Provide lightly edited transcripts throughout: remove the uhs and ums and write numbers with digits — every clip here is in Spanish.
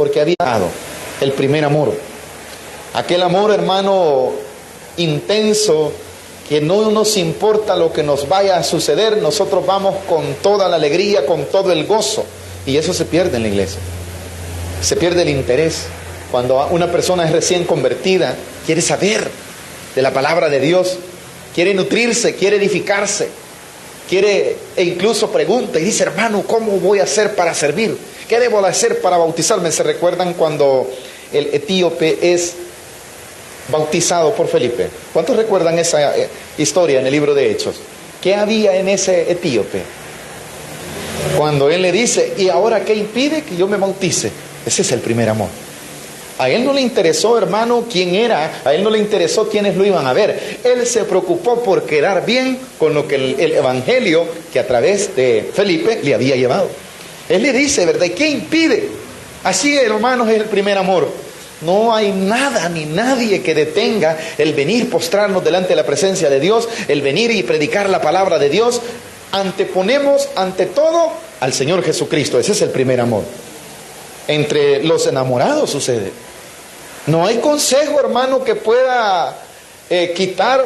porque había dado el primer amor. Aquel amor, hermano, intenso, que no nos importa lo que nos vaya a suceder, nosotros vamos con toda la alegría, con todo el gozo. Y eso se pierde en la iglesia. Se pierde el interés. Cuando una persona es recién convertida, quiere saber de la palabra de Dios, quiere nutrirse, quiere edificarse, quiere, e incluso pregunta y dice: hermano, ¿cómo voy a hacer para servir? ¿Qué debo hacer para bautizarme? ¿Se recuerdan cuando el etíope es bautizado por Felipe? ¿Cuántos recuerdan esa historia en el libro de Hechos? ¿Qué había en ese etíope? Cuando él le dice: ¿y ahora qué impide que yo me bautice? Ese es el primer amor. A él no le interesó, hermano, quién era, a él no le interesó quiénes lo iban a ver. Él se preocupó por quedar bien con lo que el evangelio que a través de Felipe le había llevado. Él le dice, ¿verdad? ¿Y qué impide? Así, hermanos, es el primer amor. No hay nada ni nadie que detenga el venir, postrarnos delante de la presencia de Dios, el venir y predicar la palabra de Dios. Anteponemos ante todo al Señor Jesucristo. Ese es el primer amor. Entre los enamorados sucede. No hay consejo, hermano, que pueda quitar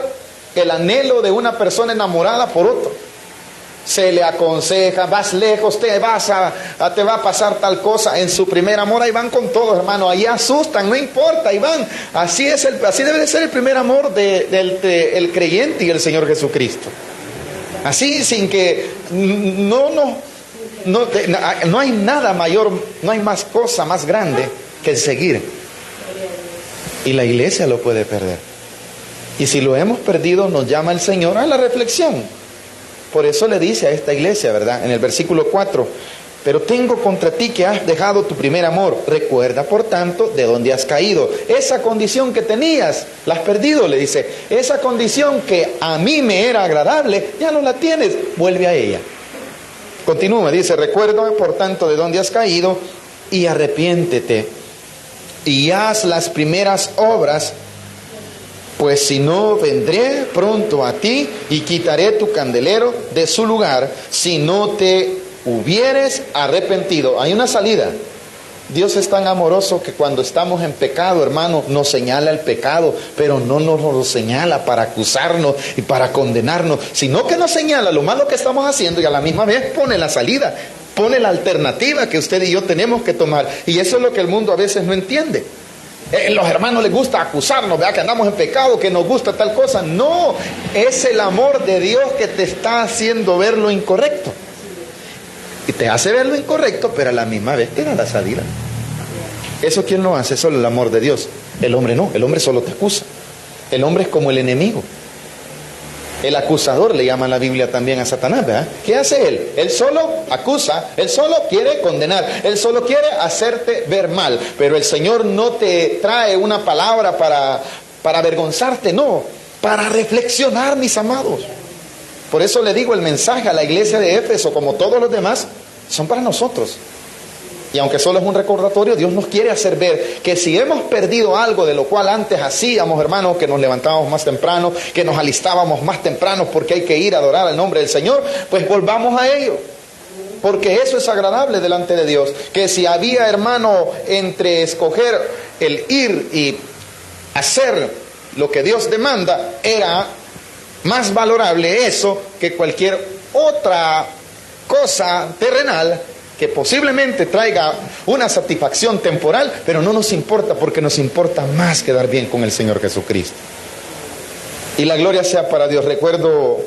el anhelo de una persona enamorada por otro. Se le aconseja: vas lejos, te va a pasar tal cosa. En su primer amor ahí van con todo, hermano. Ahí asustan, no importa, ahí van. Así debe de ser el primer amor del creyente y el Señor Jesucristo. Así, sin que no hay nada mayor, no hay más cosa más grande que el seguir. Y la iglesia lo puede perder. Y si lo hemos perdido, nos llama el Señor a la reflexión. Por eso le dice a esta iglesia, ¿verdad? En el versículo 4: pero tengo contra ti que has dejado tu primer amor. Recuerda, por tanto, de dónde has caído. Esa condición que tenías, la has perdido, le dice. Esa condición que a mí me era agradable, ya no la tienes. Vuelve a ella. Continúa, dice: recuerda, por tanto, de dónde has caído y arrepiéntete y haz las primeras obras, pues si no, vendré pronto a ti y quitaré tu candelero de su lugar si no te hubieres arrepentido. Hay una salida. Dios es tan amoroso que cuando estamos en pecado, hermano, nos señala el pecado, pero no nos lo señala para acusarnos y para condenarnos, sino que nos señala lo malo que estamos haciendo y a la misma vez pone la salida, pone la alternativa que usted y yo tenemos que tomar. Y eso es lo que el mundo a veces no entiende. Los hermanos les gusta acusarnos, ¿verdad? Que andamos en pecado, que nos gusta tal cosa. No, es el amor de Dios que te está haciendo ver lo incorrecto. Y te hace ver lo incorrecto, pero a la misma vez te da la salida. ¿Eso quién lo hace? Solo el amor de Dios. El hombre no, el hombre solo te acusa. El hombre es como el enemigo. El acusador le llama la Biblia también a Satanás, ¿verdad? ¿Qué hace él? Él solo acusa, él solo quiere condenar, él solo quiere hacerte ver mal. Pero el Señor no te trae una palabra para avergonzarte, no, para reflexionar, mis amados. Por eso le digo, el mensaje a la iglesia de Éfeso, como todos los demás, son para nosotros. Y aunque solo es un recordatorio, Dios nos quiere hacer ver que si hemos perdido algo de lo cual antes hacíamos, hermanos, que nos levantábamos más temprano, que nos alistábamos más temprano porque hay que ir a adorar al nombre del Señor, pues volvamos a ello. Porque eso es agradable delante de Dios. Que si había, hermano, entre escoger el ir y hacer lo que Dios demanda, era más valorable eso que cualquier otra cosa terrenal que posiblemente traiga una satisfacción temporal, pero no nos importa, porque nos importa más quedar bien con el Señor Jesucristo. Y la gloria sea para Dios. Recuerdo,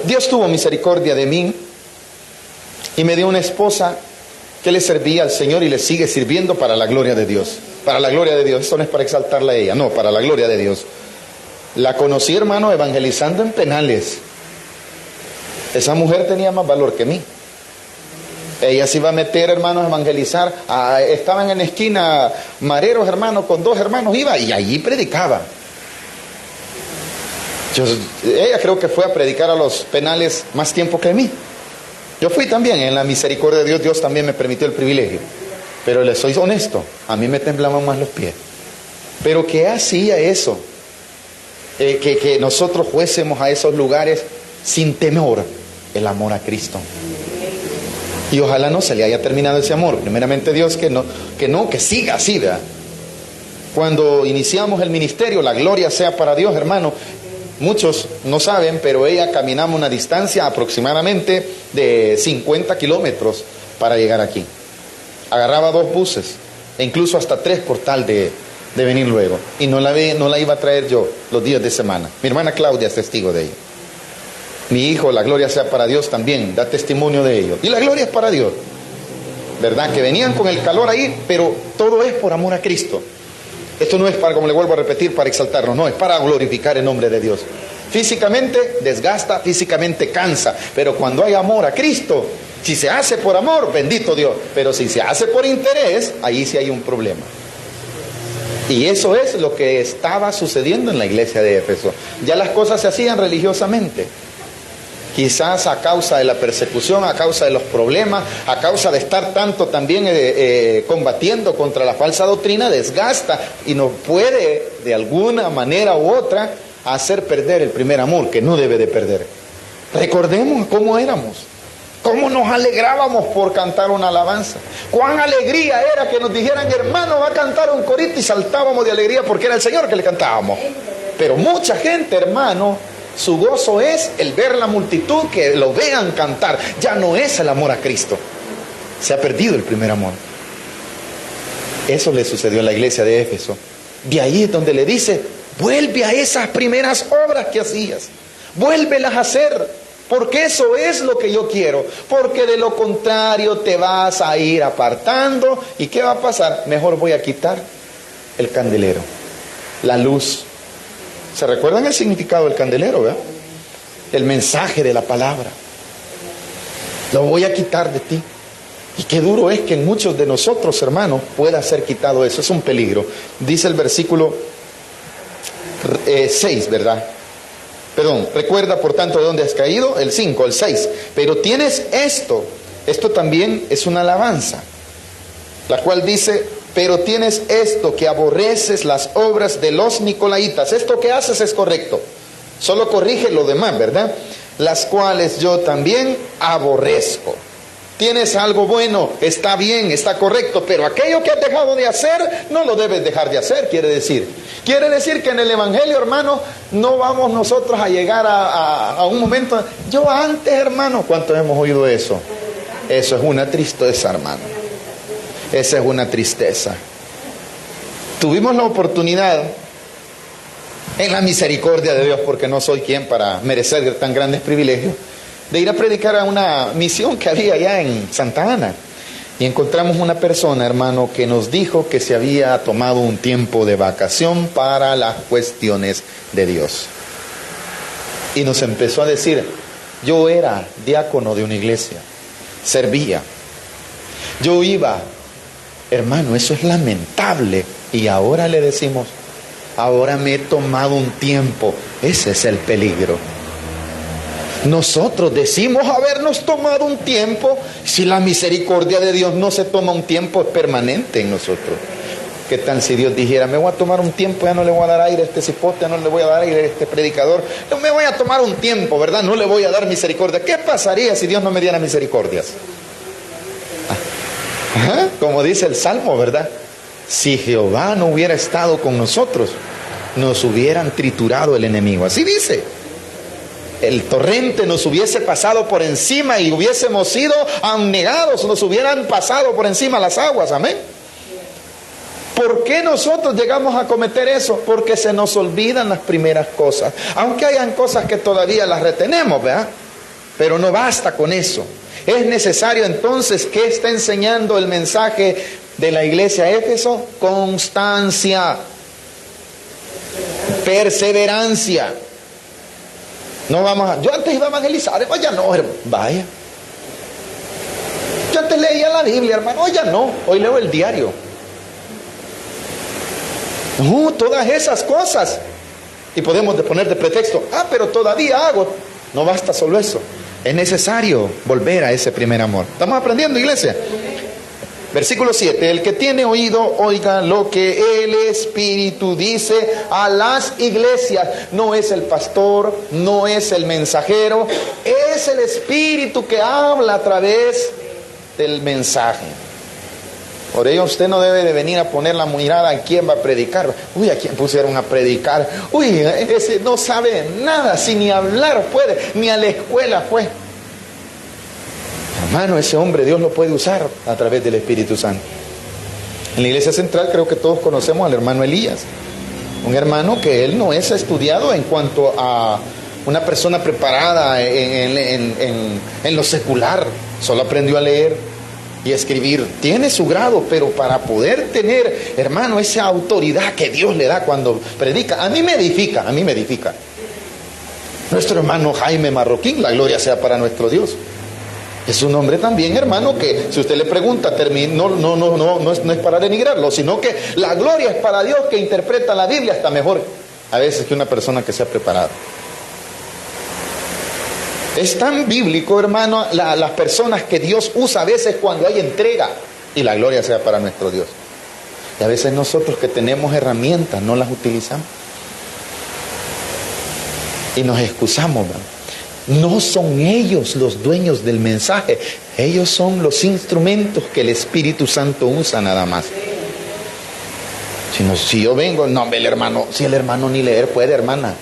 Dios tuvo misericordia de mí y me dio una esposa que le servía al Señor y le sigue sirviendo para la gloria de Dios. Para la gloria de Dios. Esto no es para exaltarla a ella, no, para la gloria de Dios. La conocí, hermano, evangelizando en penales. Esa mujer tenía más valor que mí. Ella se iba a meter, hermanos, a evangelizar. Estaban en la esquina mareros, hermanos, con dos hermanos, iba y allí predicaba. Ella creo que fue a predicar a los penales más tiempo que mí. Yo fui también, en la misericordia de Dios, Dios también me permitió el privilegio. Pero les soy honesto, a mí me temblaban más los pies. Pero ¿qué hacía eso? Que nosotros fuésemos a esos lugares sin temor, el amor a Cristo. Y ojalá no se le haya terminado ese amor. Primeramente Dios que siga así, ¿verdad? Cuando iniciamos el ministerio, la gloria sea para Dios, hermano. Muchos no saben, pero ella caminamos una distancia aproximadamente de 50 kilómetros para llegar aquí. Agarraba 2 buses, e incluso hasta 3 por tal de venir luego. Y no la iba a traer yo los días de semana. Mi hermana Claudia es testigo de ello. Mi hijo, la gloria sea para Dios también, da testimonio de ello. Y la gloria es para Dios, ¿verdad? Que venían con el calor ahí, pero todo es por amor a Cristo. Esto no es para, como le vuelvo a repetir, para exaltarnos, no, es para glorificar el nombre de Dios. Físicamente desgasta, físicamente cansa, pero cuando hay amor a Cristo, si se hace por amor, bendito Dios, pero si se hace por interés, ahí sí hay un problema. Y eso es lo que estaba sucediendo en la iglesia de Éfeso. Ya las cosas se hacían religiosamente. Quizás a causa de la persecución, a causa de los problemas, a causa de estar tanto también combatiendo contra la falsa doctrina, desgasta y nos puede de alguna manera u otra hacer perder el primer amor, que no debe de perder. Recordemos cómo éramos, cómo nos alegrábamos por cantar una alabanza. Cuán alegría era que nos dijeran, hermano, va a cantar un corito, y saltábamos de alegría porque era el Señor que le cantábamos. Pero mucha gente, hermano, su gozo es el ver la multitud, que lo vean cantar. Ya no es el amor a Cristo. Se ha perdido el primer amor. Eso le sucedió a la iglesia de Éfeso. De ahí es donde le dice, vuelve a esas primeras obras que hacías. Vuélvelas a hacer, porque eso es lo que yo quiero. Porque de lo contrario te vas a ir apartando. ¿Y qué va a pasar? Mejor voy a quitar el candelero, la luz. ¿Se recuerdan el significado del candelero, verdad? El mensaje de la palabra. Lo voy a quitar de ti. Y qué duro es que en muchos de nosotros, hermanos, pueda ser quitado eso. Es un peligro. Dice el versículo 6, ¿verdad? Perdón, recuerda por tanto de dónde has caído. El 5, el 6. Pero tienes esto. Esto también es una alabanza, la cual dice, pero tienes esto, que aborreces las obras de los nicolaítas. Esto que haces es correcto, solo corrige lo demás, ¿verdad? Las cuales yo también aborrezco. Tienes algo bueno, está bien, está correcto, pero aquello que has dejado de hacer, no lo debes dejar de hacer, quiere decir. Quiere decir que en el Evangelio, hermano, no vamos nosotros a llegar a un momento. Yo antes, hermano, ¿cuántos hemos oído eso? Eso es una tristeza, hermano. Esa es una tristeza. Tuvimos la oportunidad, en la misericordia de Dios, porque no soy quien para merecer tan grandes privilegios, de ir a predicar a una misión que había allá en Santa Ana. Y encontramos una persona, hermano, que nos dijo que se había tomado un tiempo de vacación para las cuestiones de Dios. Y nos empezó a decir, yo era diácono de una iglesia, servía, yo iba. Hermano, eso es lamentable. Y ahora le decimos, ahora me he tomado un tiempo. Ese es el peligro. Nosotros decimos habernos tomado un tiempo. Si la misericordia de Dios no se toma un tiempo, es permanente en nosotros. ¿Qué tal si Dios dijera, me voy a tomar un tiempo, ya no le voy a dar aire a este cipote, ya no le voy a dar aire a este predicador, no me voy a tomar un tiempo, ¿verdad? No le voy a dar misericordia. ¿Qué pasaría si Dios no me diera misericordias? Como dice el Salmo, ¿verdad? Si Jehová no hubiera estado con nosotros, nos hubieran triturado el enemigo. Así dice. El torrente nos hubiese pasado por encima y hubiésemos sido anegados, nos hubieran pasado por encima las aguas. Amén. ¿Por qué nosotros llegamos a cometer eso? Porque se nos olvidan las primeras cosas. Aunque hayan cosas que todavía las retenemos, ¿verdad? Pero no basta con eso. Es necesario entonces, ¿qué está enseñando el mensaje de la iglesia de Éfeso? Constancia, perseverancia. No vamos a... Yo antes iba a evangelizar, hoy ya no, hermano. Vaya. Yo antes leía la Biblia, hermano, hoy ya no, hoy leo el diario. Todas esas cosas. Y podemos poner de pretexto, pero todavía hago. No basta solo eso. Es necesario volver a ese primer amor. ¿Estamos aprendiendo, iglesia? Versículo 7. El que tiene oído, oiga lo que el Espíritu dice a las iglesias. No es el pastor, no es el mensajero, es el Espíritu que habla a través del mensaje. Por ello usted no debe de venir a poner la mirada a quién va a predicar. Uy, ¿a quién pusieron a predicar? Uy, ese no sabe nada, si ni hablar puede, ni a la escuela fue. Hermano, ese hombre Dios lo puede usar a través del Espíritu Santo. En la iglesia central creo que todos conocemos al hermano Elías. Un hermano que él no es estudiado en cuanto a una persona preparada en lo secular. Solo aprendió a leer y escribir. Tiene su grado, pero para poder tener, hermano, esa autoridad que Dios le da cuando predica, a mí me edifica. Nuestro hermano Jaime Marroquín, la gloria sea para nuestro Dios. Es un hombre también, hermano, que si usted le pregunta, no es para denigrarlo, sino que la gloria es para Dios, que interpreta la Biblia hasta mejor a veces que una persona que se ha preparado. Es tan bíblico, hermano, las personas que Dios usa a veces cuando hay entrega, y la gloria sea para nuestro Dios. Y a veces nosotros que tenemos herramientas no las utilizamos y nos excusamos, ¿no? No son ellos los dueños del mensaje, ellos son los instrumentos que el Espíritu Santo usa nada más. Si yo vengo, no, hombre, el hermano, si el hermano ni leer puede, hermana.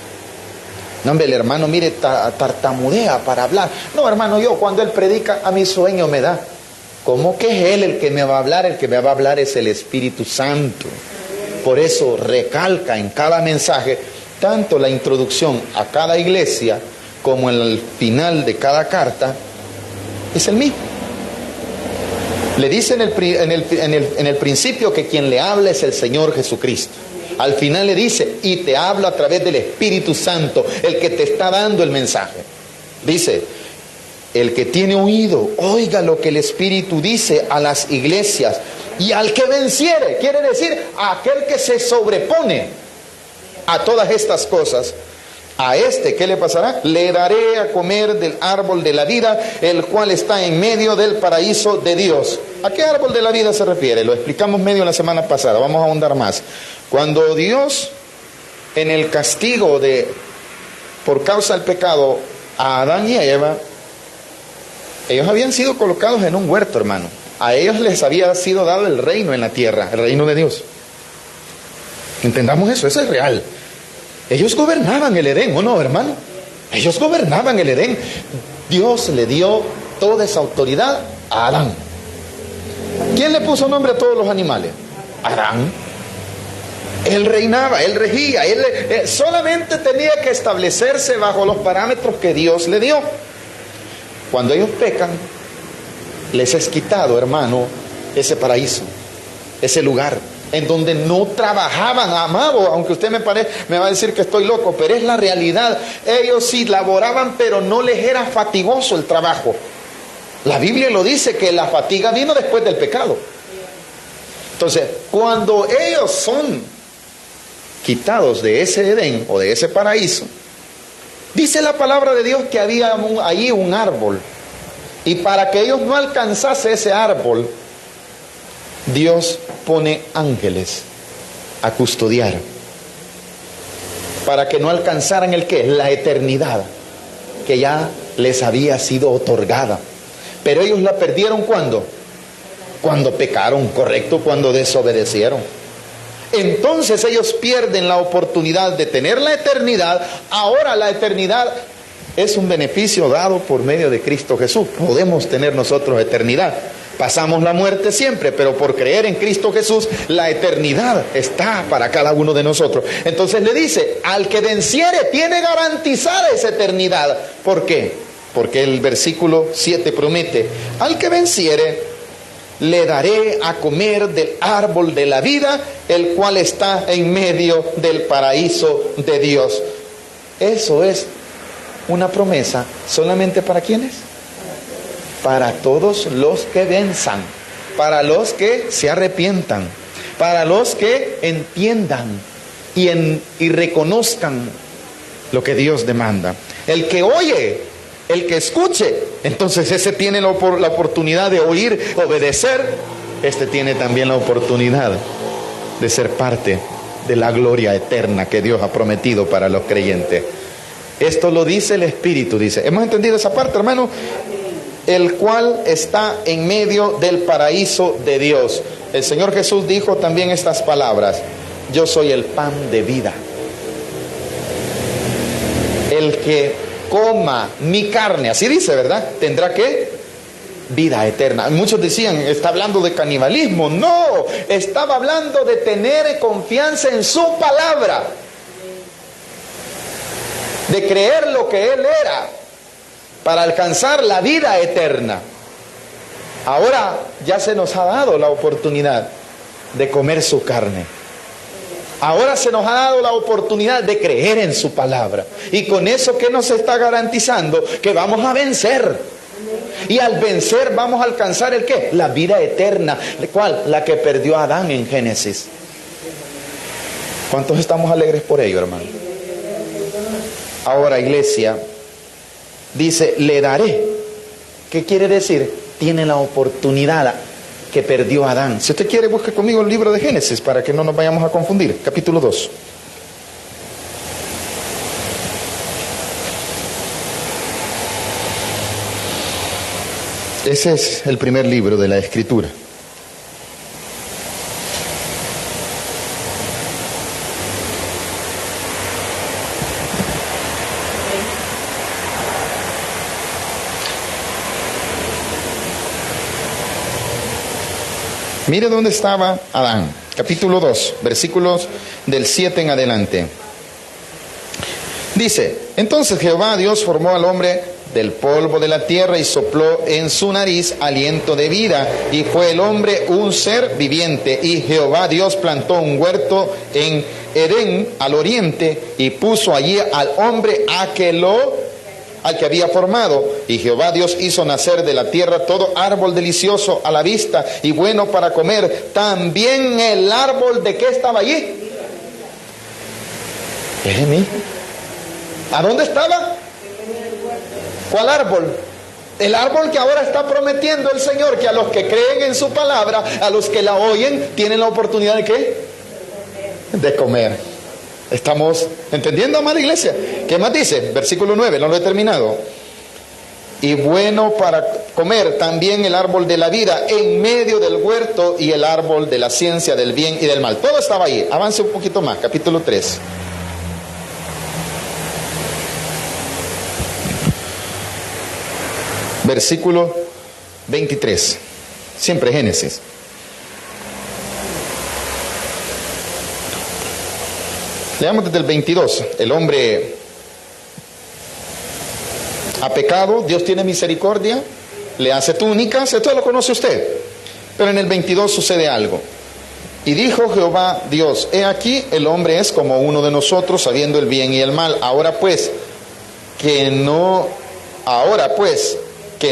No, hombre, el hermano, mire, tartamudea para hablar. No, hermano, yo cuando él predica, a mi sueño me da. ¿Cómo que es él el que me va a hablar? El que me va a hablar es el Espíritu Santo. Por eso recalca en cada mensaje, tanto la introducción a cada iglesia, como en el final de cada carta, es el mismo. Le dice en el principio que quien le habla es el Señor Jesucristo. Al final le dice, y te hablo a través del Espíritu Santo, el que te está dando el mensaje. Dice, el que tiene oído, oiga lo que el Espíritu dice a las iglesias. Y al que venciere, quiere decir, a aquel que se sobrepone a todas estas cosas, a este, ¿qué le pasará? Le daré a comer del árbol de la vida, el cual está en medio del paraíso de Dios. ¿A qué árbol de la vida se refiere? Lo explicamos medio la semana pasada, vamos a ahondar más. Cuando Dios, en el castigo por causa del pecado, a Adán y a Eva, ellos habían sido colocados en un huerto, hermano. A ellos les había sido dado el reino en la tierra, el reino de Dios. Entendamos eso es real. Ellos gobernaban el Edén, ¿o no, hermano? Ellos gobernaban el Edén. Dios le dio toda esa autoridad a Adán. ¿Quién le puso nombre a todos los animales? Adán. Él reinaba, él regía, él solamente tenía que establecerse bajo los parámetros que Dios le dio. Cuando ellos pecan, les es quitado, hermano, ese paraíso, ese lugar en donde no trabajaban, amado, aunque usted me va a decir que estoy loco, pero es la realidad. Ellos sí laboraban, pero no les era fatigoso el trabajo. La Biblia lo dice, que la fatiga vino después del pecado. Entonces, cuando ellos son quitados de ese Edén o de ese paraíso, dice la palabra de Dios que había allí un árbol, y para que ellos no alcanzase ese árbol, Dios pone ángeles a custodiar para que no alcanzaran el ¿qué? La eternidad que ya les había sido otorgada. Pero ellos la perdieron ¿cuándo? Cuando pecaron, correcto, cuando desobedecieron. Entonces ellos pierden la oportunidad de tener la eternidad. Ahora la eternidad es un beneficio dado por medio de Cristo Jesús. Podemos tener nosotros eternidad. Pasamos la muerte siempre, pero por creer en Cristo Jesús, la eternidad está para cada uno de nosotros. Entonces le dice, al que venciere tiene garantizada esa eternidad. ¿Por qué? Porque el versículo 7 promete, al que venciere, le daré a comer del árbol de la vida, el cual está en medio del paraíso de Dios. Eso es una promesa solamente para ¿quiénes? Para todos los que venzan, para los que se arrepientan, para los que entiendan y reconozcan lo que Dios demanda. El que oye, el que escuche, entonces ese tiene la oportunidad de oír, obedecer. Este tiene también la oportunidad de ser parte de la gloria eterna que Dios ha prometido para los creyentes. Esto lo dice el Espíritu, dice. ¿Hemos entendido esa parte, hermano? el cual está en medio del paraíso de Dios. El Señor Jesús dijo también estas palabras: yo soy el pan de vida. El que coma mi carne, así dice, ¿verdad?, tendrá ¿qué? Vida eterna. Muchos decían, está hablando de canibalismo. No, estaba hablando de tener confianza en su palabra, de creer lo que Él era, para alcanzar la vida eterna. Ahora ya se nos ha dado la oportunidad de comer su carne. Ahora se nos ha dado la oportunidad de creer en su palabra. Y con eso, ¿qué nos está garantizando? Que vamos a vencer. Y al vencer vamos a alcanzar ¿el qué? La vida eterna. ¿Cuál? La que perdió Adán en Génesis. ¿Cuántos estamos alegres por ello, hermano? Ahora, iglesia, dice, le daré. ¿Qué quiere decir? Tiene la oportunidad que perdió Adán. Si usted quiere, busque conmigo el libro de Génesis para que no nos vayamos a confundir. Capítulo 2. Ese es el primer libro de la Escritura. Mire dónde estaba Adán. Capítulo 2, versículos del 7 en adelante. Dice, entonces Jehová Dios formó al hombre del polvo de la tierra y sopló en su nariz aliento de vida, y fue el hombre un ser viviente. Y Jehová Dios plantó un huerto en Edén al oriente, y puso allí al hombre al que había formado. Y Jehová Dios hizo nacer de la tierra todo árbol delicioso a la vista y bueno para comer, también el árbol de qué estaba allí. ¿A dónde estaba? ¿Cuál árbol? El árbol que ahora está prometiendo el Señor, que a los que creen en su palabra, a los que la oyen, tienen la oportunidad de ¿qué? De comer. ¿Estamos entendiendo, amada iglesia? ¿Qué más dice? Versículo 9, no lo he terminado. Y bueno para comer también el árbol de la vida en medio del huerto y el árbol de la ciencia del bien y del mal. Todo estaba ahí. Avance un poquito más, capítulo 3. Versículo 23. Siempre Génesis. Leamos desde el 22. El hombre ha pecado, Dios tiene misericordia, le hace túnicas, esto lo conoce usted. Pero en el 22 sucede algo. Y dijo Jehová Dios, he aquí el hombre es como uno de nosotros, sabiendo el bien y el mal. Ahora pues, que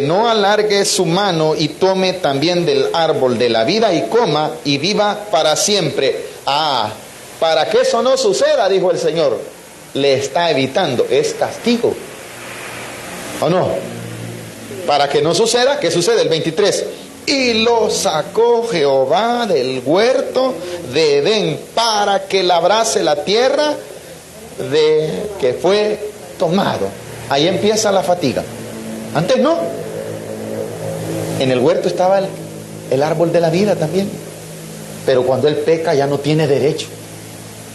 no alargue su mano y tome también del árbol de la vida y coma y viva para siempre. Para que eso no suceda, dijo el Señor, le está evitando, es castigo. ¿O no? Para que no suceda, ¿qué sucede? El 23. Y lo sacó Jehová del huerto de Edén para que labrase la tierra de que fue tomado. Ahí empieza la fatiga. Antes no. En el huerto estaba el árbol de la vida también. Pero cuando él peca ya no tiene derecho.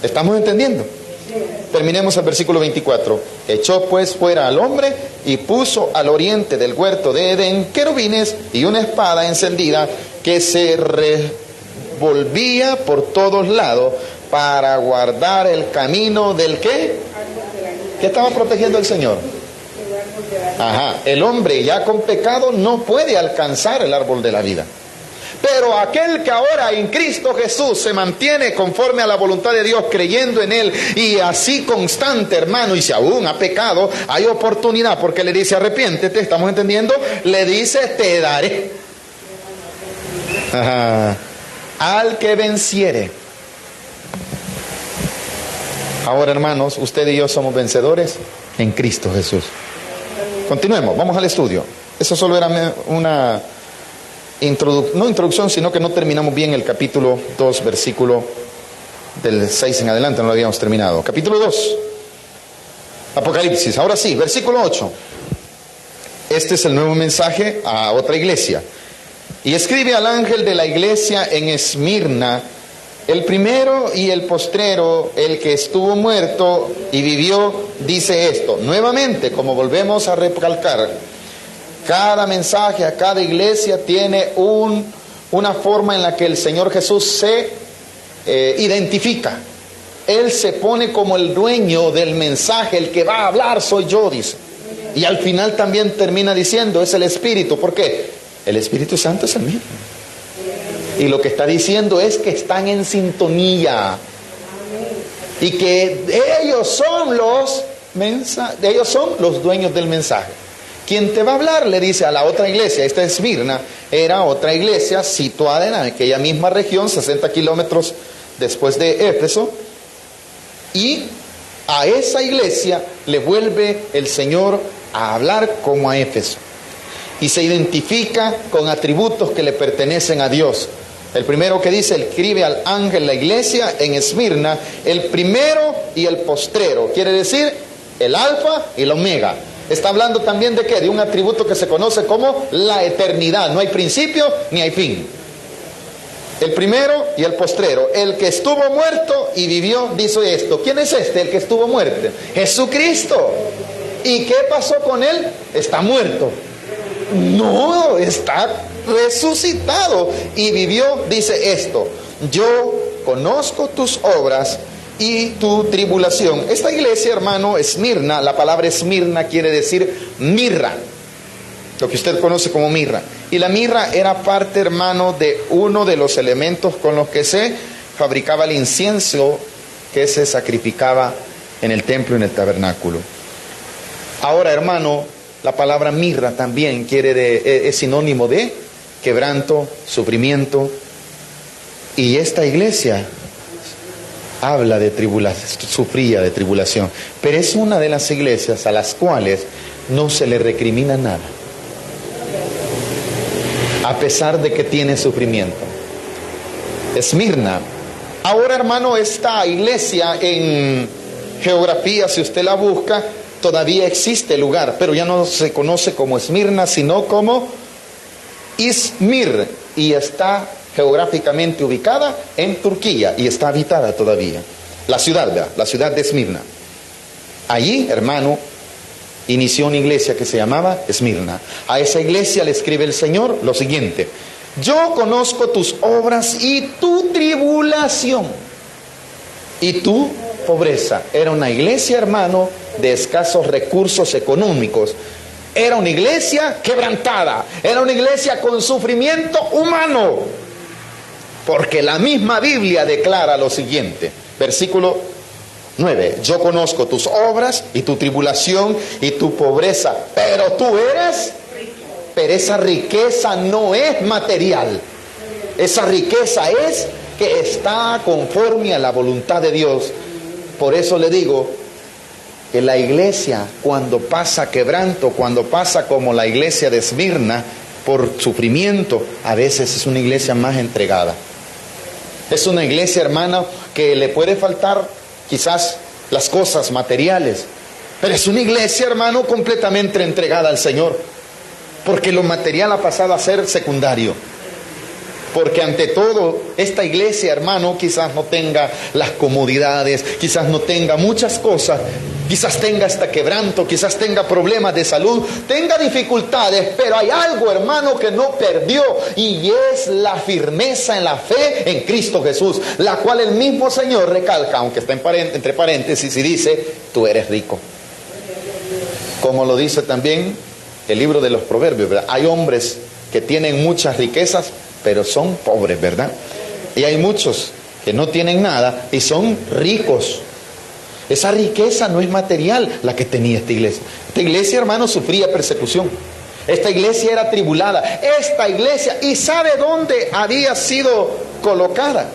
¿Estamos entendiendo? Terminemos el versículo 24. Echó pues fuera al hombre y puso al oriente del huerto de Edén querubines y una espada encendida que se revolvía por todos lados para guardar el camino del ¿qué? ¿Qué estaba protegiendo el Señor? El hombre ya con pecado no puede alcanzar el árbol de la vida. Pero aquel que ahora en Cristo Jesús se mantiene conforme a la voluntad de Dios, creyendo en Él y así constante, hermano, y si aún ha pecado, hay oportunidad, porque le dice arrepiéntete, ¿estamos entendiendo? Le dice te daré. Al que venciere. Ahora, hermanos, usted y yo somos vencedores en Cristo Jesús. Continuemos, vamos al estudio. Eso solo era una no introducción, sino que no terminamos bien el capítulo 2, versículo del 6 en adelante, no lo habíamos terminado. Capítulo 2, Apocalipsis, ahora sí, versículo 8. este es el nuevo mensaje a otra iglesia. Y escribe al ángel de la iglesia en Esmirna, el primero y el postrero, el que estuvo muerto y vivió, dice esto. Nuevamente, como volvemos a recalcar, cada mensaje a cada iglesia tiene una forma en la que el Señor Jesús se identifica. Él se pone como el dueño del mensaje, el que va a hablar soy yo, dice. Y al final también termina diciendo, es el Espíritu. ¿Por qué? El Espíritu Santo es el mismo. Y lo que está diciendo es que están en sintonía. Y que ellos son los dueños del mensaje. Quien te va a hablar, le dice a la otra iglesia, esta Esmirna, era otra iglesia situada en aquella misma región, 60 kilómetros después de Éfeso. Y a esa iglesia le vuelve el Señor a hablar como a Éfeso. Y se identifica con atributos que le pertenecen a Dios. El primero que dice, escribe al ángel la iglesia en Esmirna, el primero y el postrero. Quiere decir, el alfa y el omega. Está hablando también de ¿qué? De un atributo que se conoce como la eternidad. No hay principio ni hay fin. El primero y el postrero. El que estuvo muerto y vivió, dice esto. ¿Quién es este, el que estuvo muerto? Jesucristo. ¿Y qué pasó con él? Está muerto. No, está resucitado. Y vivió, dice esto. Yo conozco tus obras y tu tribulación. Esta iglesia, hermano, Esmirna, la palabra Esmirna quiere decir mirra. Lo que usted conoce como mirra. Y la mirra era parte, hermano, de uno de los elementos con los que se fabricaba el incienso que se sacrificaba en el templo, en el tabernáculo. Ahora, hermano, la palabra mirra también es sinónimo de quebranto, sufrimiento. Y esta iglesia habla de tribulación, sufría de tribulación. Pero es una de las iglesias a las cuales no se le recrimina nada, a pesar de que tiene sufrimiento. Esmirna. Ahora, hermano, esta iglesia en geografía, si usted la busca, todavía existe el lugar, pero ya no se conoce como Esmirna, sino como Izmir, y está geográficamente ubicada en Turquía y está habitada todavía. La ciudad, ¿verdad? La ciudad de Esmirna. Allí, hermano, inició una iglesia que se llamaba Esmirna. A esa iglesia le escribe el Señor lo siguiente: yo conozco tus obras y tu tribulación y tu pobreza. Era una iglesia, hermano, de escasos recursos económicos. Era una iglesia quebrantada. Era una iglesia con sufrimiento humano. Porque la misma Biblia declara lo siguiente, versículo 9: yo conozco tus obras y tu tribulación y tu pobreza, pero tú eres rico. Pero esa riqueza no es material. Esa riqueza es que está conforme a la voluntad de Dios. Por eso le digo que la iglesia, cuando pasa quebranto, cuando pasa como la iglesia de Esmirna por sufrimiento, a veces es una iglesia más entregada. Es una iglesia, hermano, que le puede faltar quizás las cosas materiales, pero es una iglesia, hermano, completamente entregada al Señor, porque lo material ha pasado a ser secundario. Porque ante todo, esta iglesia, hermano, quizás no tenga las comodidades, quizás no tenga muchas cosas, quizás tenga hasta quebranto, quizás tenga problemas de salud, tenga dificultades, pero hay algo, hermano, que no perdió, y es la firmeza en la fe en Cristo Jesús, la cual el mismo Señor recalca, aunque está entre paréntesis, y dice: tú eres rico. Como lo dice también el libro de los Proverbios, ¿verdad? Hay hombres que tienen muchas riquezas, pero son pobres, ¿verdad? Y hay muchos que no tienen nada y son ricos. Esa riqueza no es material la que tenía esta iglesia. Esta iglesia, hermano, sufría persecución. Esta iglesia era tribulada. Esta iglesia, ¿y sabe dónde había sido colocada?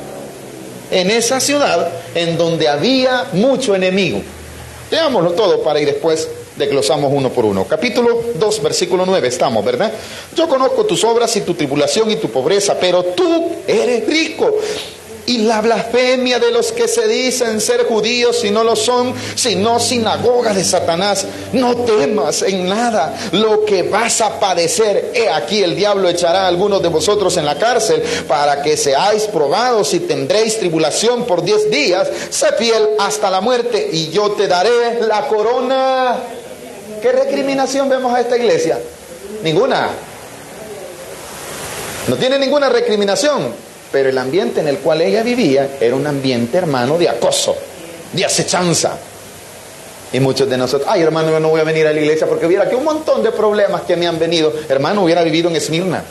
En esa ciudad en donde había mucho enemigo. Leámoslo todo para ir después desglosamos uno por uno. Capítulo 2, versículo 9, estamos, ¿verdad? Yo conozco tus obras y tu tribulación y tu pobreza, pero tú eres rico. y la blasfemia de los que se dicen ser judíos y no lo son, sino sinagoga de Satanás. No temas en nada lo que vas a padecer. He aquí el diablo echará a algunos de vosotros en la cárcel para que seáis probados y tendréis tribulación por 10 días. Sé fiel hasta la muerte y yo te daré la corona. ¿Qué recriminación vemos a esta iglesia? Ninguna. No tiene ninguna recriminación. Pero el ambiente en el cual ella vivía era un ambiente, hermano, de acoso, de acechanza. Y muchos de nosotros, ay, hermano, yo no voy a venir a la iglesia porque hubiera que un montón de problemas que me han venido. Hermano, hubiera vivido en Esmirna,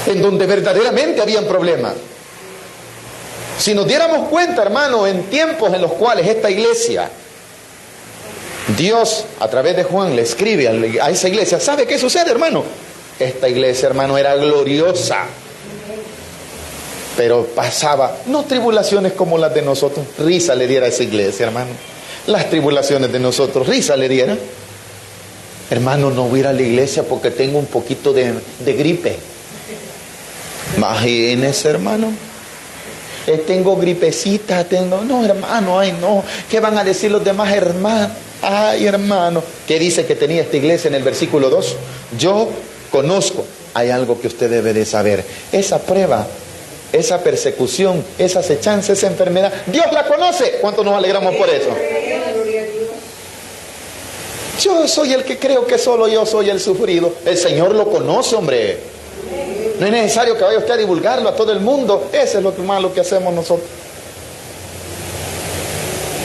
en donde verdaderamente habían problemas. Si nos diéramos cuenta, hermano, en tiempos en los cuales esta iglesia, Dios a través de Juan le escribe a esa iglesia, ¿sabe qué sucede, hermano? Esta iglesia, hermano, era gloriosa. Pero pasaba, no tribulaciones como las de nosotros, risa le diera a esa iglesia, hermano. Las tribulaciones de nosotros, risa le diera. Hermano, no voy a ir a la iglesia porque tengo un poquito de gripe. Imagínese, hermano. Tengo gripecita, no, hermano, ay, no. ¿Qué van a decir los demás hermanos? Ay, hermano. ¿Qué dice que tenía esta iglesia en el versículo 2? Yo conozco. Hay algo que usted debe de saber. Esa prueba, esa persecución, esa acechanza, esa enfermedad, Dios la conoce. ¿Cuánto nos alegramos por eso? Yo soy el que creo que solo yo soy el sufrido. El Señor lo conoce, hombre. No es necesario que vaya usted a divulgarlo a todo el mundo. Eso es lo malo que hacemos nosotros.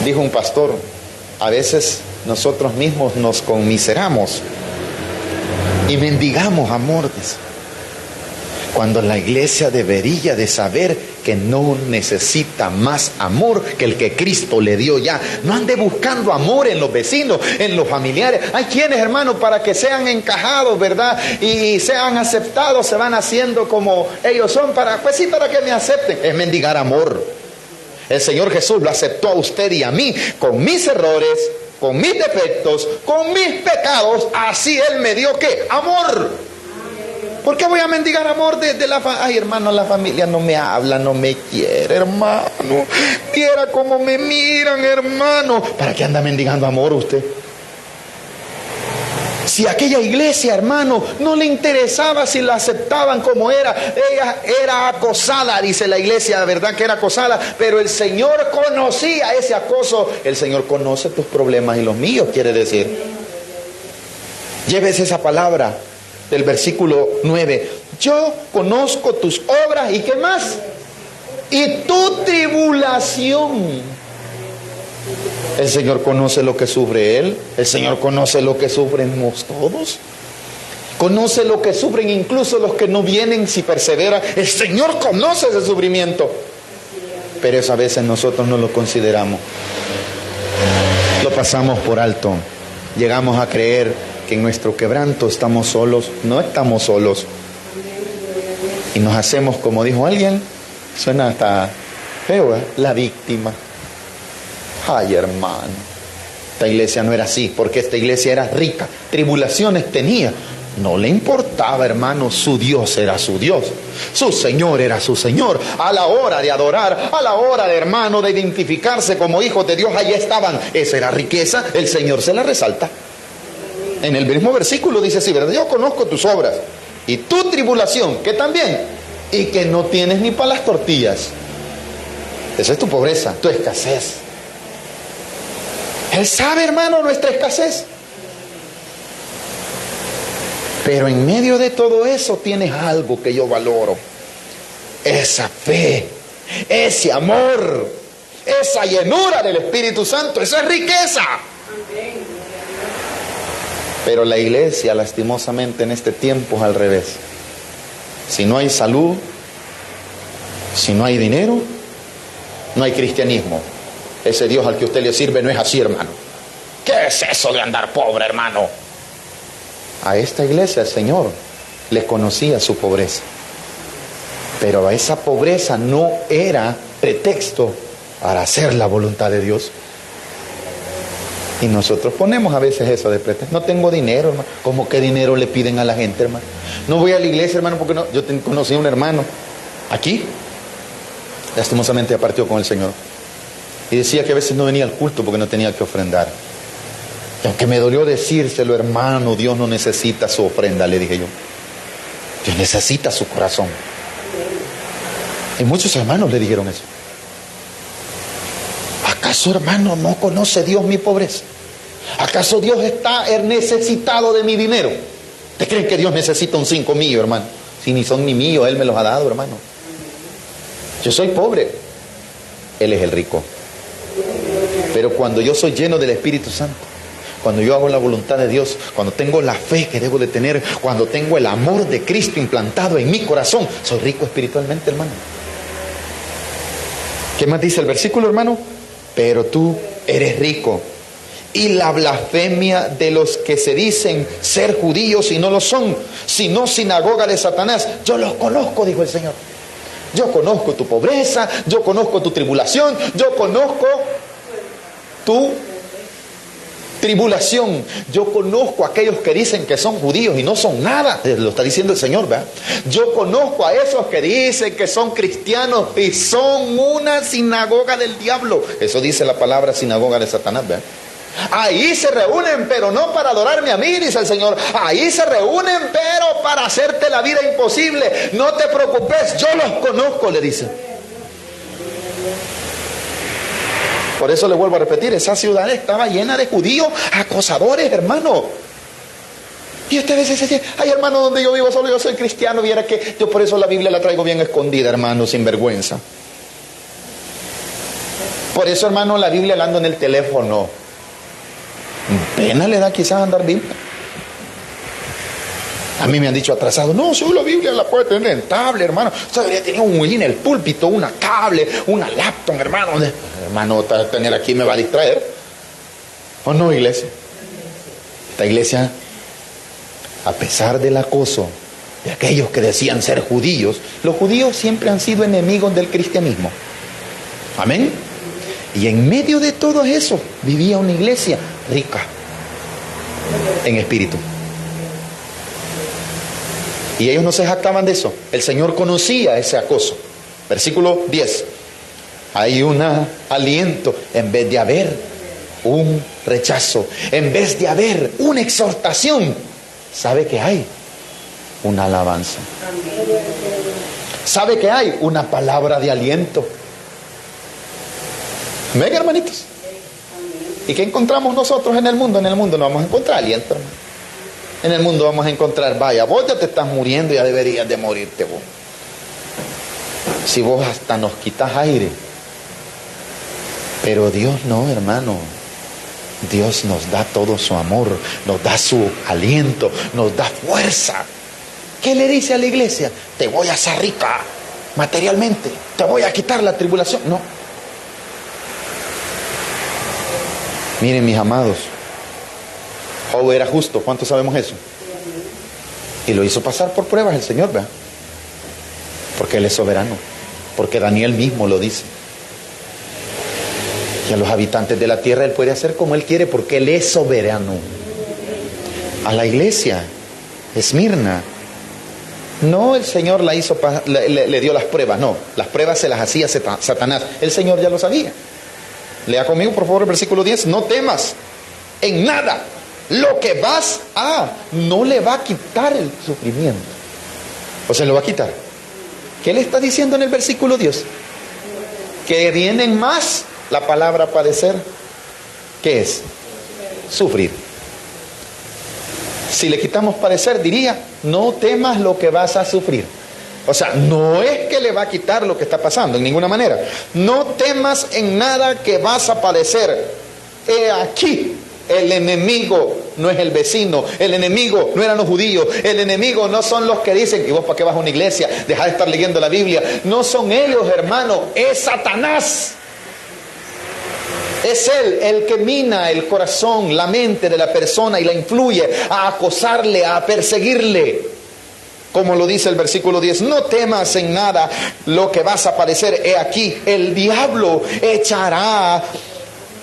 Dijo un pastor, a veces nosotros mismos nos conmiseramos y mendigamos amor, cuando la iglesia debería de saber que no necesita más amor que el que Cristo le dio ya. No ande buscando amor en los vecinos, en los familiares. Hay quienes, hermanos, para que sean encajados, ¿verdad? Y sean aceptados, se van haciendo como ellos son, para que me acepten. Es mendigar amor. El Señor Jesús lo aceptó a usted y a mí, con mis errores, con mis defectos, con mis pecados. Así Él me dio, ¿qué? Amor. ¿Por qué voy a mendigar amor de la familia? Ay, hermano, la familia no me habla, no me quiere, hermano. Viera cómo me miran, hermano. ¿Para qué anda mendigando amor usted? Si aquella iglesia, hermano, no le interesaba si la aceptaban como era. Ella era acosada, dice la iglesia, ¿verdad que era acosada? Pero el Señor conocía ese acoso. El Señor conoce tus problemas y los míos, quiere decir. Llévese esa palabra del versículo 9. Yo conozco tus obras y ¿qué más? Y tu tribulación. El Señor conoce lo que sufre Él. El Señor conoce lo que sufrimos todos. Conoce lo que sufren incluso los que no vienen si perseveran. El Señor conoce ese sufrimiento. Pero eso a veces nosotros no lo consideramos. Lo pasamos por alto. Llegamos a creer que en nuestro quebranto estamos solos. No estamos solos. Y nos hacemos, como dijo alguien, suena hasta feo, ¿eh? La víctima. Ay, hermano, esta iglesia no era así, porque esta iglesia era rica, tribulaciones tenía. No le importaba, hermano, su Dios era su Dios, su Señor era su Señor. A la hora de adorar, a la hora de, hermano, de identificarse como hijos de Dios, allí estaban. Esa era riqueza, el Señor se la resalta. En el mismo versículo dice así, ¿verdad? Yo conozco tus obras y tu tribulación, que también, y que no tienes ni para las tortillas. Esa es tu pobreza, tu escasez. Él sabe, hermano, nuestra escasez. Pero en medio de todo eso tienes algo que yo valoro. Esa fe, ese amor, esa llenura del Espíritu Santo. Eso es riqueza. Pero la iglesia, lastimosamente, en este tiempo es al revés. Si no hay salud, si no hay dinero, no hay cristianismo. Ese Dios al que usted le sirve no es así, hermano. ¿Qué es eso de andar pobre, hermano? A esta iglesia el Señor le conocía su pobreza. Pero esa pobreza no era pretexto para hacer la voluntad de Dios. Y nosotros ponemos a veces eso de pretexto. No tengo dinero, hermano. ¿Cómo que dinero le piden a la gente, hermano? No voy a la iglesia, hermano, porque no. Yo conocí a un hermano aquí Lastimosamente ya partió con el Señor. Y decía que a veces no venía al culto porque no tenía que ofrendar. Y aunque me dolió decírselo, hermano, Dios no necesita su ofrenda, le dije yo. Dios necesita su corazón. Y muchos hermanos le dijeron eso. ¿Acaso, hermano, no conoce Dios mi pobreza? ¿Acaso Dios está necesitado de mi dinero? ¿Te creen que Dios necesita un 5 mío, hermano? Si ni son ni míos, Él me los ha dado, hermano. Yo soy pobre, Él es el rico. Pero cuando yo soy lleno del Espíritu Santo, cuando yo hago la voluntad de Dios, cuando tengo la fe que debo de tener, cuando tengo el amor de Cristo implantado en mi corazón, soy rico espiritualmente, hermano. ¿Qué más dice el versículo, hermano? Pero tú eres rico. Y la blasfemia de los que se dicen ser judíos y no lo son, sino sinagoga de Satanás. Yo los conozco, dijo el Señor. Yo conozco tu pobreza, yo conozco tu tribulación, yo conozco tu tribulación. Yo conozco a aquellos que dicen que son judíos y no son nada. Lo está diciendo el Señor, ¿verdad? Yo conozco a esos que dicen que son cristianos y son una sinagoga del diablo. Eso dice la palabra sinagoga de Satanás, ¿verdad? Ahí se reúnen, pero no para adorarme a mí, dice el Señor. Ahí se reúnen, pero para hacerte la vida imposible. No te preocupes, yo los conozco, le dice. Por eso le vuelvo a repetir, esa ciudad estaba llena de judíos acosadores, hermano. Y usted a veces dice, ay, hermano, donde yo vivo solo yo soy cristiano. Viera que yo por eso la Biblia la traigo bien escondida, hermano, sin vergüenza. Por eso, hermano, la Biblia la ando en el teléfono. Pena le da quizás andar Biblia. A mí me han dicho atrasado, no, si la Biblia la puede tener en tablet, hermano. Usted debería tener un en el púlpito, una tablet, una laptop, hermano. Hermano, tener aquí me va a distraer. ¿O no, iglesia? Esta iglesia, a pesar del acoso de aquellos que decían ser judíos, los judíos siempre han sido enemigos del cristianismo. Amén. Y en medio de todo eso vivía una iglesia rica en espíritu. Y ellos no se jactaban de eso. El Señor conocía ese acoso. Versículo 10. Hay un aliento en vez de haber un rechazo. En vez de haber una exhortación, ¿sabe qué hay? Una alabanza. ¿Sabe qué hay? Una palabra de aliento. ¿Ven, hermanitos? ¿Y qué encontramos nosotros en el mundo? En el mundo no vamos a encontrar aliento, hermano. En el mundo vamos a encontrar, vaya, vos ya te estás muriendo, ya deberías de morirte vos. Si vos hasta nos quitas aire. Pero Dios no, hermano. Dios nos da todo su amor, nos da su aliento, nos da fuerza. ¿Qué le dice a la iglesia? Te voy a hacer rica materialmente, te voy a quitar la tribulación. No. Miren, mis amados, Job era justo, ¿cuántos sabemos eso? Y lo hizo pasar por pruebas el Señor, ¿verdad? Porque Él es soberano, porque Daniel mismo lo dice. Y a los habitantes de la tierra Él puede hacer como Él quiere, porque Él es soberano. A la iglesia, Esmirna, no el Señor la hizo, le dio las pruebas, no, las pruebas se las hacía Satanás, el Señor ya lo sabía. Lea conmigo, por favor, el versículo 10. No temas en nada. Lo que vas a, no le va a quitar el sufrimiento. O sea, lo va a quitar. ¿Qué le está diciendo en el versículo 10? Que vienen más la palabra padecer. ¿Qué es? Sufrir. Si le quitamos padecer, diría, no temas lo que vas a sufrir. O sea, no es que le va a quitar lo que está pasando, en ninguna manera. No temas en nada que vas a padecer. He aquí, el enemigo no es el vecino, el enemigo no eran los judíos, el enemigo no son los que dicen, ¿y vos para qué vas a una iglesia? Deja de estar leyendo la Biblia. No son ellos, hermano, es Satanás. Es él el que mina el corazón, la mente de la persona y la influye a acosarle, a perseguirle. Como lo dice el versículo 10, no temas en nada lo que vas a padecer. He aquí, el diablo echará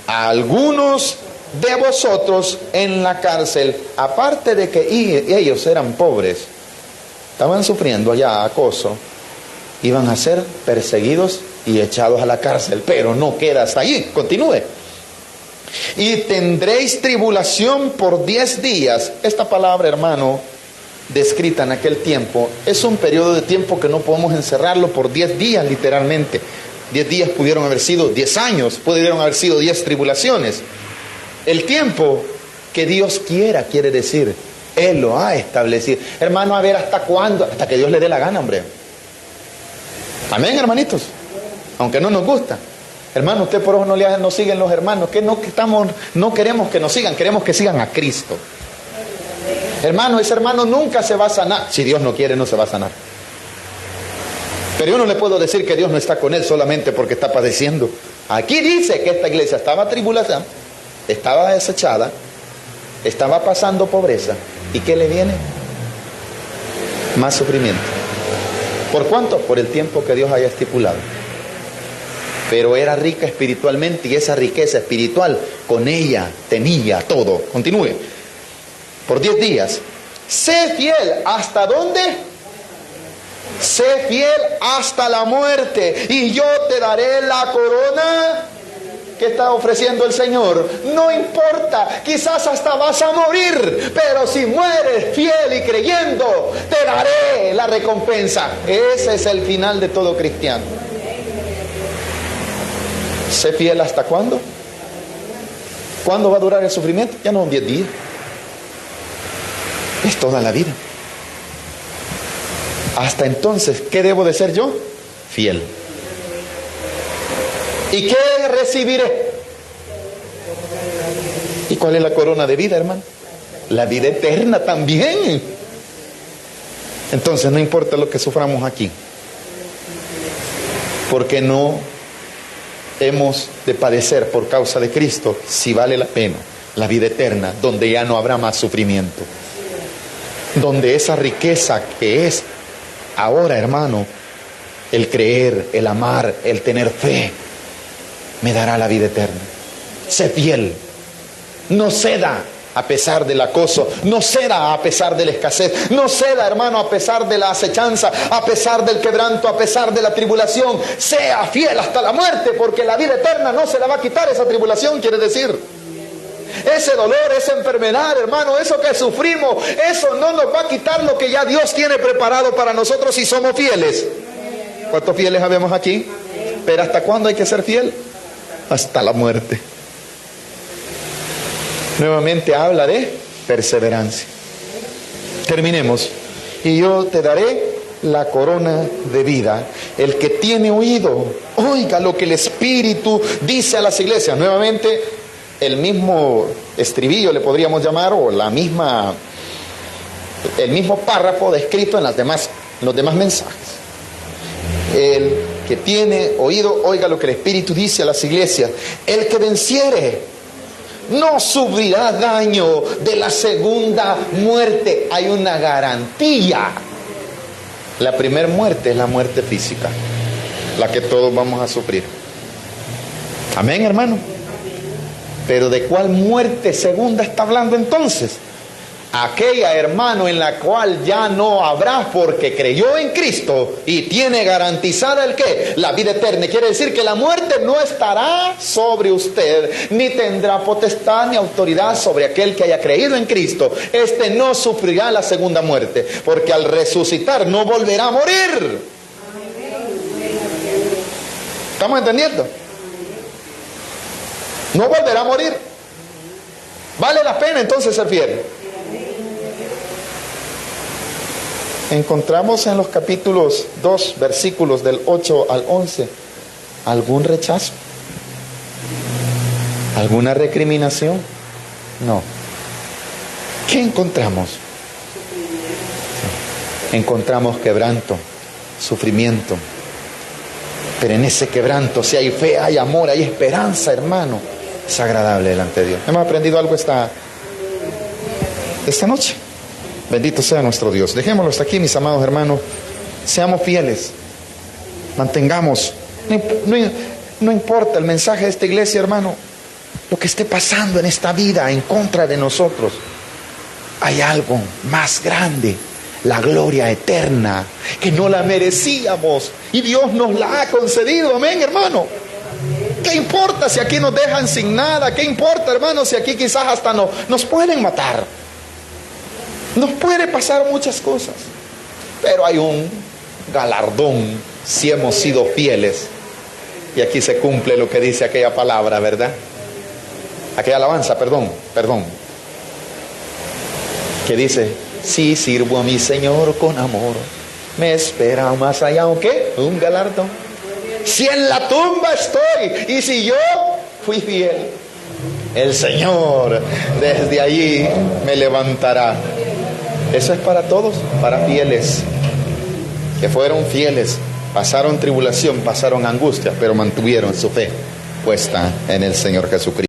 a algunos de vosotros en la cárcel. Aparte de que ellos eran pobres, estaban sufriendo allá acoso. iban a ser perseguidos y echados a la cárcel. Pero no queda hasta allí, continúe. Y tendréis tribulación por 10 días. Esta palabra, hermano, descrita en aquel tiempo, es un periodo de tiempo que no podemos encerrarlo por 10 días literalmente. 10 días pudieron haber sido 10 años, pudieron haber sido 10 tribulaciones. El tiempo que Dios quiera, quiere decir, Él lo ha establecido. Hermano, a ver, ¿hasta cuándo? Hasta que Dios le dé la gana, hombre. Amén, hermanitos. Aunque no nos gusta. Hermano, usted por eso no siguen los hermanos, que no queremos que nos sigan, queremos que sigan a Cristo. Hermano, ese hermano nunca se va a sanar. Si Dios no quiere, no se va a sanar. Pero yo no le puedo decir que Dios no está con él solamente porque está padeciendo. Aquí dice que esta iglesia estaba tribulada, estaba desechada, estaba pasando pobreza. ¿Y qué le viene? Más sufrimiento. ¿Por cuánto? Por el tiempo que Dios haya estipulado. Pero era rica espiritualmente, y esa riqueza espiritual, con ella tenía todo. Continúe. Por 10 días. Sé fiel. ¿Hasta dónde? Sé fiel hasta la muerte, y yo te daré la corona que está ofreciendo el Señor. No importa, quizás hasta vas a morir, pero si mueres fiel y creyendo, te daré la recompensa. Ese es el final de todo cristiano. Sé fiel hasta cuándo. ¿Cuándo va a durar el sufrimiento? Ya no son 10 días, es toda la vida. Hasta entonces, ¿qué debo de ser yo? Fiel. ¿Y qué recibiré? ¿Y cuál es la corona de vida, hermano? La vida eterna también. Entonces, no importa lo que suframos aquí, porque no hemos de padecer por causa de Cristo, si vale la pena, la vida eterna, donde ya no habrá más sufrimiento, donde esa riqueza que es ahora, hermano, el creer, el amar, el tener fe, me dará la vida eterna. Sé fiel, no ceda a pesar del acoso, no ceda a pesar de la escasez, no ceda, hermano, a pesar de la acechanza, a pesar del quebranto, a pesar de la tribulación. Sea fiel hasta la muerte, porque la vida eterna no se la va a quitar esa tribulación, quiere decir. Ese dolor, esa enfermedad, hermano, eso que sufrimos, eso no nos va a quitar lo que ya Dios tiene preparado para nosotros si somos fieles. ¿Cuántos fieles habemos aquí? Pero ¿hasta cuándo hay que ser fiel? Hasta la muerte. Nuevamente habla de perseverancia. Terminemos. Y yo te daré la corona de vida. El que tiene oído, oiga lo que el Espíritu dice a las iglesias. Nuevamente, el mismo estribillo le podríamos llamar, o el mismo párrafo descrito en los demás mensajes. El que tiene oído, oiga lo que el Espíritu dice a las iglesias. El que venciere no sufrirá daño de la segunda muerte. Hay una garantía. La primera muerte es la muerte física, la que todos vamos a sufrir. Amén, hermano. Pero ¿de cuál muerte segunda está hablando entonces? Aquella, hermano, en la cual ya no habrá, porque creyó en Cristo y tiene garantizada el ¿qué? La vida eterna. Quiere decir que la muerte no estará sobre usted, ni tendrá potestad ni autoridad sobre aquel que haya creído en Cristo. Este no sufrirá la segunda muerte, porque al resucitar no volverá a morir. ¿Estamos entendiendo? No volverá a morir. Vale la pena entonces ser fiel. Encontramos en los capítulos 2, versículos del 8 al 11, algún rechazo, alguna recriminación. No. ¿Qué encontramos? Encontramos quebranto, sufrimiento. Pero en ese quebranto, si hay fe, hay amor, hay esperanza, hermano, es agradable delante de Dios. Hemos aprendido algo esta noche. Bendito sea nuestro Dios. Dejémoslo hasta aquí, mis amados hermanos. Seamos fieles. Mantengamos. No importa el mensaje de esta iglesia, hermano. Lo que esté pasando en esta vida en contra de nosotros. Hay algo más grande. la gloria eterna, que no la merecíamos y Dios nos la ha concedido. Amén, hermano. ¿Qué importa si aquí nos dejan sin nada? ¿Qué importa, hermano, si aquí quizás hasta nos pueden matar? Nos puede pasar muchas cosas, pero hay un galardón si hemos sido fieles. Y aquí se cumple lo que dice aquella palabra, ¿verdad? Aquella alabanza, perdón. Que dice: si sirvo a mi Señor con amor, me espera más allá, ¿o qué? Un galardón. Si en la tumba estoy y si yo fui fiel, el Señor desde allí me levantará. Eso es para todos, para fieles, que fueron fieles, pasaron tribulación, pasaron angustia, pero mantuvieron su fe puesta en el Señor Jesucristo.